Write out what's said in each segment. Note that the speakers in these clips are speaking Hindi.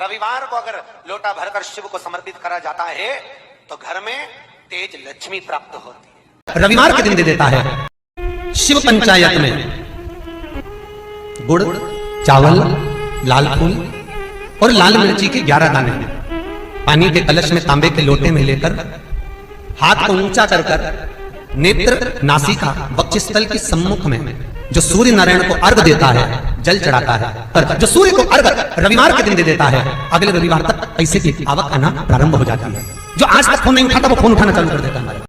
रविवार को अगर लोटा भरकर शिव को समर्पित करा जाता है तो घर में तेज लक्ष्मी प्राप्त होती है। रविवार के दिन दे देता है। शिव पंचायत में गुड़, चावल, लाल फूल और लाल मिर्ची के 11 दाने पानी के कलश में तांबे के लोटे में लेकर हाथ को ऊंचा कर कर नेत्र, नासिका, वक्षस्थल के सम्मुख में जो सूर्य नारायण को अर्घ देता है, जल चढ़ाता है, पर जो सूर्य को अर्घ रविवार के दिन दे देता है, अगले रविवार तक पैसे की आवक आना प्रारंभ हो जाती है। जो आज तक फोन नहीं उठाता वो फोन उठाना चालू कर देता है।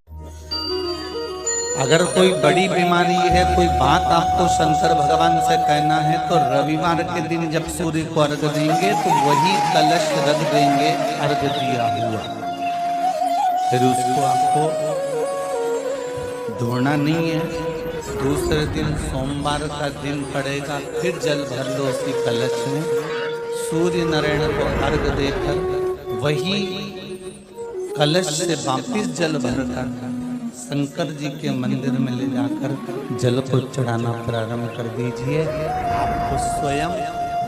अगर कोई बड़ी बीमारी है, कोई बात आपको शंकर भगवान से कहना है तो रविवार के दिन जब सूर्य को अर्घ देंगे तो वही कलश रख देंगे अर्घ दिया हुआ, फिर उसको आपको धोना नहीं है। दूसरे दिन सोमवार का दिन पड़ेगा, फिर जल भर लो उसी कलश में, सूर्य नारायण को अर्घ देकर वही कलश से वापिस जल भरकर शंकर जी के मंदिर में ले जाकर जल को चढ़ाना प्रारंभ कर दीजिए। आपको स्वयं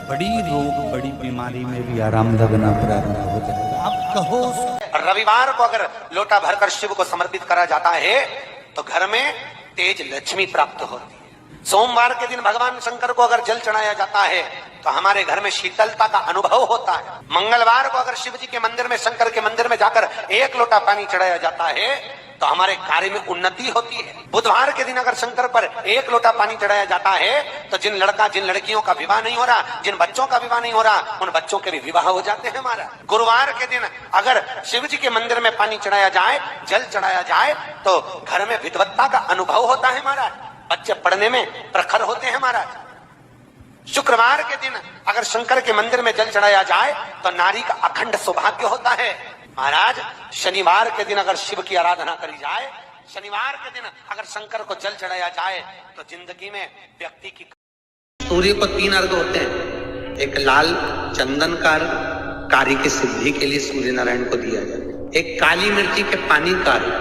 बड़ी रोग, बड़ी बीमारी में भी आराम लगना प्रारंभ हो जाएगा। आप कहो रविवार को अगर लोटा भरकर शिव को समर्पित करा जाता है तो घर में तेज लक्ष्मी प्राप्त होती है। सोमवार के दिन भगवान शंकर को अगर जल चढ़ाया जाता है तो हमारे घर में शीतलता का अनुभव होता है। मंगलवार को अगर शिव जी के मंदिर में, शंकर के मंदिर में जाकर 1 लोटा पानी चढ़ाया जाता है तो हमारे कार्य में उन्नति होती है। बुधवार के दिन अगर शंकर पर 1 लोटा पानी चढ़ाया जाता है तो जिन लड़कियों का विवाह नहीं हो रहा, जिन बच्चों का विवाह नहीं हो रहा, उन बच्चों के भी विवाह हो जाते हैं हमारा। गुरुवार के दिन अगर शिव जी के मंदिर में पानी चढ़ाया जाए, जल चढ़ाया जाए तो घर में विद्वत्ता का अनुभव होता है हमारा, बच्चे पढ़ने में प्रखर होते हैं महाराज। शुक्रवार के दिन अगर शंकर के मंदिर में जल चढ़ाया जाए तो नारी का अखंड सौभाग्य होता है महाराज। शनिवार के दिन अगर शिव की आराधना करी जाए, शनिवार के दिन अगर शंकर को जल चढ़ाया जाए तो जिंदगी में व्यक्ति की। सूर्य को 3 अर्घ होते हैं। एक लाल चंदन का अर्घ कार्य की सिद्धि के लिए सूर्य नारायण को दिया जाए। एक काली मिर्ची के पानी का अर्घ,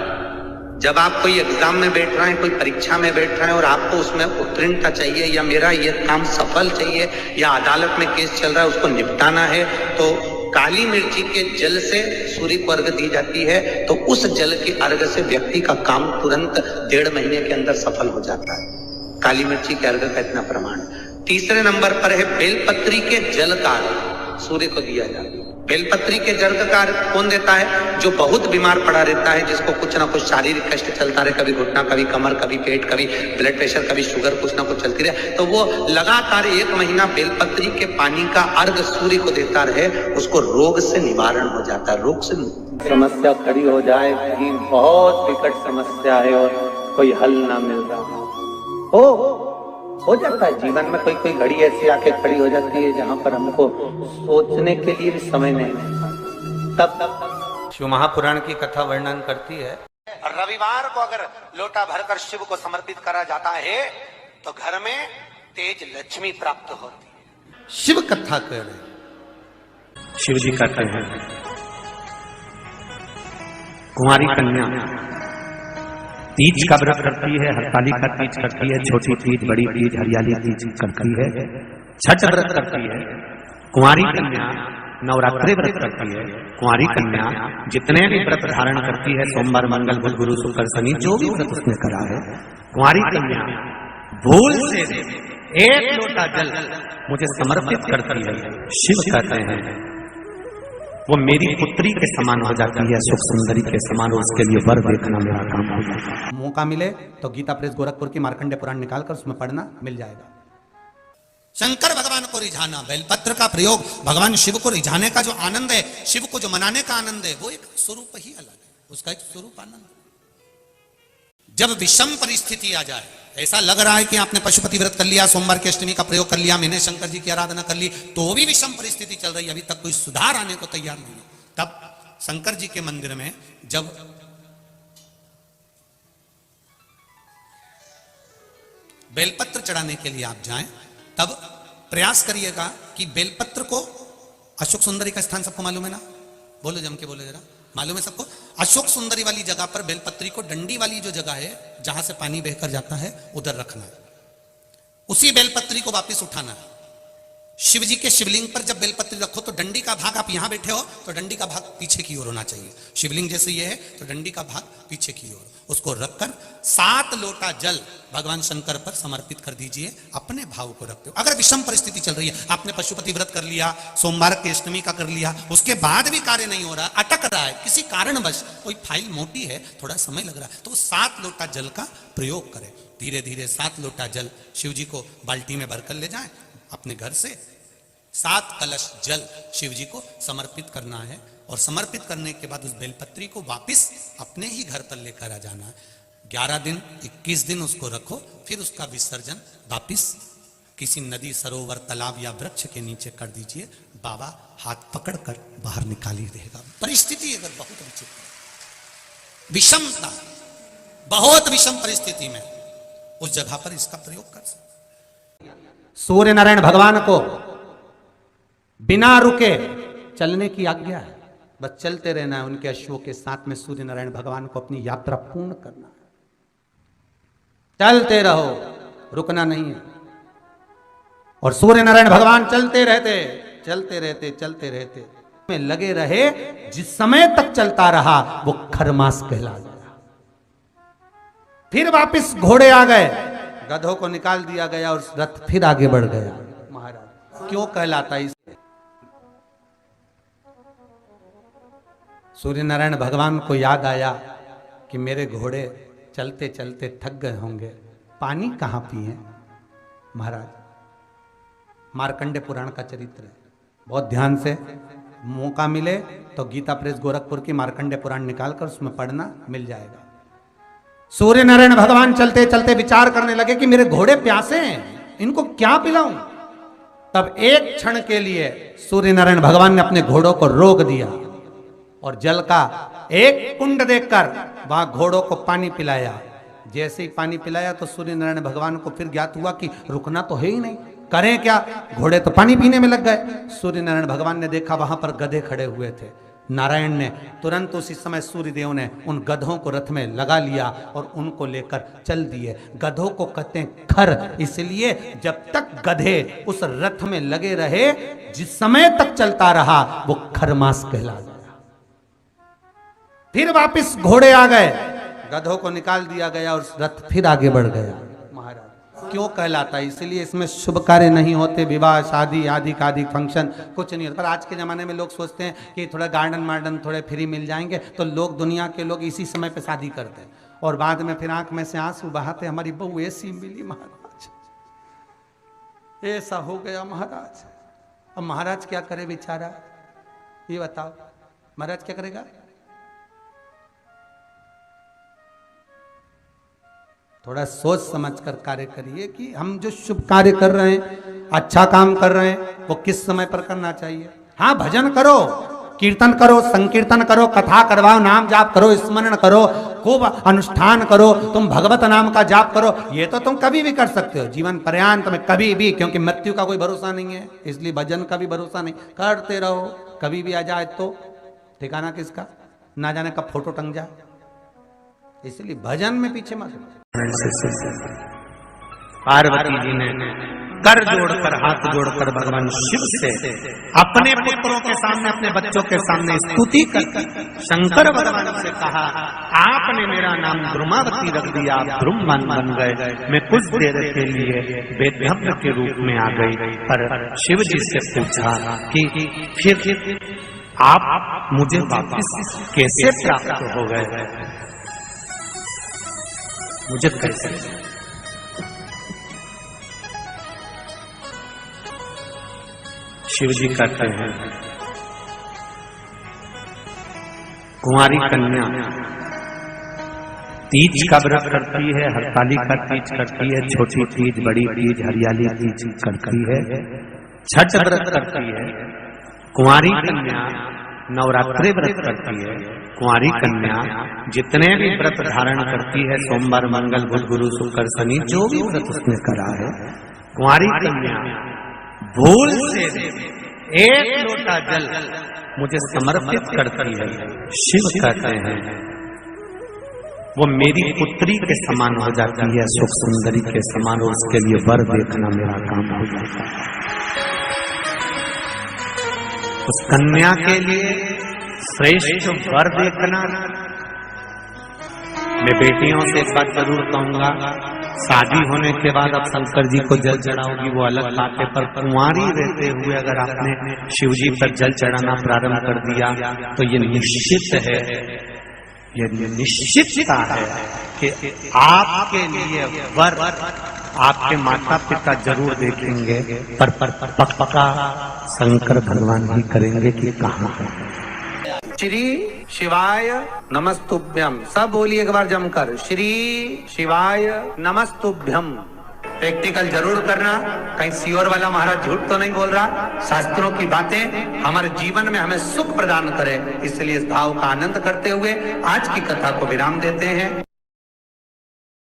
जब आप कोई एग्जाम में बैठ रहे हैं, कोई परीक्षा में बैठ रहे हैं और आपको उसमें उत्तीर्णता चाहिए या मेरा ये काम सफल चाहिए या अदालत में केस चल रहा है उसको निपटाना है, तो काली मिर्ची के जल से सूर्य को अर्घ दी जाती है। तो उस जल के अर्घ से व्यक्ति का काम तुरंत 1.5 महीने के अंदर सफल हो जाता है। काली मिर्ची के अर्घ का इतना प्रमाण। तीसरे नंबर पर है बेलपत्री के जल का अर्घ सूर्य को दिया जाता है। बेलपत्री के जल का अर्घ कौन देता है? जो बहुत बीमार पड़ा रहता है, जिसको कुछ ना कुछ शारीरिक कष्ट चलता रहे, कभी घुटना, कभी कमर, कभी पेट, कभी ब्लड प्रेशर, कभी शुगर, कुछ ना कुछ चलती रहे, तो वो लगातार 1 महीना बेलपत्री के पानी का अर्घ सूर्य को देता रहे, उसको रोग से निवारण हो जाता है। रोग से समस्या खड़ी हो जाए, कहीं बहुत विकट समस्या है और कोई हल ना मिल रहा हो जाता है। जीवन में कोई घड़ी ऐसी आके खड़ी हो जाती है जहां पर हमको सोचने के लिए भी समय नहीं है। तब शिव महापुराण की कथा वर्णन करती है। रविवार को अगर लोटा भरकर शिव को समर्पित करा जाता है तो घर में तेज लक्ष्मी प्राप्त होती है। शिव कथा कह रहे, शिव जी कहते हैं कुंवारी कन्या तीज का व्रत करती है, हरतालिका तीज करती है, छोटी तीज, बड़ी तीज, हरियाली तीज करती है, छठ व्रत करती है। कुंवारी कन्या नवरात्रि व्रत करती है। कुंवारी कन्या जितने भी व्रत धारण करती है, सोमवार, मंगल, बुध, गुरु, शुक्र, शनि, जो भी व्रत उसने करा है, कुंवारी कन्या भूल से 1 लोटा जल मुझे समर्पित करती है। शिव कहते हैं वो मेरी पुत्री के समान हो जाती है, सुख सुंदरी के समान, उसके लिए वर देखना मेरा काम हो जाता है। मौका मिले तो गीता प्रेस गोरखपुर की मार्कंडे पुराण निकालकर उसमें पढ़ना मिल जाएगा। शंकर भगवान को रिझाना, बेलपत्र का प्रयोग भगवान शिव को रिझाने का जो आनंद है, शिव को जो मनाने का आनंद है, वो एक स्वरूप ही अलग है, उसका एक स्वरूप आनंद। जब विषम परिस्थिति आ जाए, ऐसा लग रहा है कि आपने पशुपति व्रत कर लिया, सोमवार की अष्टमी का प्रयोग कर लिया, मैंने शंकर जी की आराधना कर ली, तो भी विषम परिस्थिति चल रही है, अभी तक कोई सुधार आने को तैयार नहीं है, तब शंकर जी के मंदिर में जब बेलपत्र चढ़ाने के लिए आप जाएं, तब प्रयास करिएगा कि बेलपत्र को, अशोक सुंदरी का स्थान सबको मालूम है ना? बोलो, जम के बोलो जरा, मालूम है सबको? अशोक सुंदरी वाली जगह पर बेलपत्री को, डंडी वाली जो जगह है जहां से पानी बहकर जाता है, उधर रखना है। उसी बेलपत्री को वापस उठाना है, शिव जी के शिवलिंग पर जब बेलपत्री रखो तो डंडी का भाग, आप यहां बैठे हो तो डंडी का भाग पीछे की ओर होना चाहिए। शिवलिंग जैसे ये है तो डंडी का भाग पीछे की ओर, उसको रखकर 7 लोटा जल भगवान शंकर पर समर्पित कर दीजिए। अपने भाव को रखते हो। अगर विषम परिस्थिति चल रही है, आपने पशुपति व्रत कर लिया, सोमवार की अष्टमी का कर लिया, उसके बाद भी कार्य नहीं हो रहा, अटक रहा है, किसी कारणवश कोई फाइल मोटी है, थोड़ा समय लग रहा है, तो 7 लोटा जल का प्रयोग करें। धीरे धीरे 7 लोटा जल शिव जी को बाल्टी में भरकर ले जाएं। अपने घर से 7 कलश जल शिव जी को समर्पित करना है और समर्पित करने के बाद उस बेलपत्री को वापस अपने ही घर पर लेकर आ जाना है। 11 दिन 21 दिन उसको रखो, फिर उसका विसर्जन वापिस किसी नदी, सरोवर, तालाब या वृक्ष के नीचे कर दीजिए। बाबा हाथ पकड़कर बाहर निकाल ही देगा। परिस्थिति अगर बहुत विचित्र, विषमता, बहुत विषम परिस्थिति में उस जगह पर इसका प्रयोग कर सकते। सूर्य नारायण भगवान को बिना रुके चलने की आज्ञा है, बस चलते रहना है। उनके अश्वों के साथ में सूर्य नारायण भगवान को अपनी यात्रा पूर्ण करना है। चलते रहो, रुकना नहीं है। और सूर्य नारायण भगवान चलते रहते चलते रहते चलते रहते में लगे रहे। जिस समय तक चलता रहा वो खरमास कहला गया। फिर वापिस घोड़े आ गए, गधों को निकाल दिया गया और रथ फिर आगे बढ़ गया। महाराज क्यों कहलाता इसे? सूर्य नारायण भगवान को याद आया कि मेरे घोड़े चलते चलते थक गए होंगे, पानी कहां पिए। महाराज मार्कंडे पुराण का चरित्र है, बहुत ध्यान से मौका मिले तो गीता प्रेस गोरखपुर की मार्कंडे पुराण निकालकर उसमें पढ़ना मिल जाएगा। सूर्य नारायण भगवान चलते चलते विचार करने लगे कि मेरे घोड़े प्यासे हैं, इनको क्या पिलाऊं। तब एक क्षण के लिए सूर्य नारायण भगवान ने अपने घोड़ों को रोक दिया और जल का एक कुंड देखकर वहां घोड़ों को पानी पिलाया। जैसे ही पानी पिलाया तो सूर्य नारायण भगवान को फिर ज्ञात हुआ कि रुकना तो है ही नहीं, करें क्या। घोड़े तो पानी पीने में लग गए। सूर्य नारायण भगवान ने देखा वहां पर गधे खड़े हुए थे। नारायण ने तुरंत उसी समय सूर्यदेव ने उन गधों को रथ में लगा लिया और उनको लेकर चल दिए। गधों को कहते हैं खर, इसलिए जब तक गधे उस रथ में लगे रहे, जिस समय तक चलता रहा वो खरमास कहला गया। फिर वापस घोड़े आ गए, गधों को निकाल दिया गया और रथ फिर आगे बढ़ गया। महाराज क्यों कहलाता है? इसलिए इसमें शुभ कार्य नहीं होते, विवाह, शादी आदि का आदि फंक्शन कुछ नहीं होता। पर आज के जमाने में लोग सोचते हैं कि थोड़ा गार्डन वार्डन थोड़े फ्री मिल जाएंगे तो लोग, दुनिया के लोग इसी समय पे शादी करते हैं और बाद में फिर आंख में से आंसू बहाते, हमारी बहू ऐसी मिली महाराज, ऐसा हो गया महाराज। अब महाराज क्या करे बेचारा, ये बताओ महाराज क्या करेगा? थोड़ा सोच समझकर कार्य करिए कि हम जो शुभ कार्य कर रहे हैं, अच्छा काम कर रहे हैं, वो किस समय पर करना चाहिए। हाँ, भजन करो, कीर्तन करो, संकीर्तन करो, कथा करवाओ, नाम जाप करो, स्मरण करो, खूब अनुष्ठान करो, तुम भगवत नाम का जाप करो। ये तो तुम कभी भी कर सकते हो, जीवन पर्यांत में कभी भी, क्योंकि मृत्यु का कोई भरोसा नहीं है, इसलिए भजन का भी भरोसा नहीं। करते रहो, कभी भी आ जाए तो ठिकाना किसका, ना जाने कब फोटो टंग जाए, इसलिए भजन में पीछे मत। पार्वती जी ने कर जोड़कर, हाथ जोड़कर भगवान शिव से अपने पुत्रों के सामने, अपने बच्चों के सामने स्तुति करती शंकर भगवान से कहा, आपने मेरा नाम ब्रह्मावती रख दिया, आप ब्रह्मन बन गए, मैं कुछ देर के लिए वेदभ्य के रूप में आ गई। पर शिव जी से पूछा कि फिर आप मुझे वापस कैसे प्राप्त हो गए, मुझे कैसे? शिव जी कहते हैं, कुंवारी कन्या तीज का व्रत करती है, हरताली का तीज करती है, छोटी तीज, बड़ी तीज, हरियाली तीज करती है, छठ व्रत करती है। कुंवारी कन्या नवरात्रि व्रत करती है। कुंवारी कन्या जितने भी व्रत धारण करती है, सोमवार, मंगल, बुध, गुरु, शुक्र, शनि, जो भी व्रत उसने करा है, कुंवारी कन्या भूल से 1 लोटा जल मुझे समर्पित करती है। शिव कहते हैं वो मेरी पुत्री के समान हो जाती है, सुख सुंदरी के समान, और उसके लिए वर देखना मेरा काम हो जाता है। उस कन्या के लिए श्रेष्ठ वर देखना। मैं बेटियों से एक बात जरूर कहूंगा, शादी होने के बाद अब शंकर जी को जल चढ़ाओगी वो अलग बात है, पर कुंवारी रहते हुए अगर आपने शिव जी पर जल चढ़ाना प्रारंभ कर दिया तो ये निश्चित है, ये निश्चितता है कि आपके लिए वर आपके माता पिता जरूर देखेंगे, पर पक्का शंकर भगवान ही करेंगे कि कहाँ है। श्री शिवाय नमस्तुभ्यम, सब बोलिए एक बार जमकर, श्री शिवाय नमस्तुभ्यम। प्रैक्टिकल जरूर करना, कहीं सियोर वाला महाराज झूठ तो नहीं बोल रहा। शास्त्रों की बातें हमारे जीवन में हमें सुख प्रदान करे, इसलिए इस भाव का आनंद करते हुए आज की कथा को विराम देते हैं।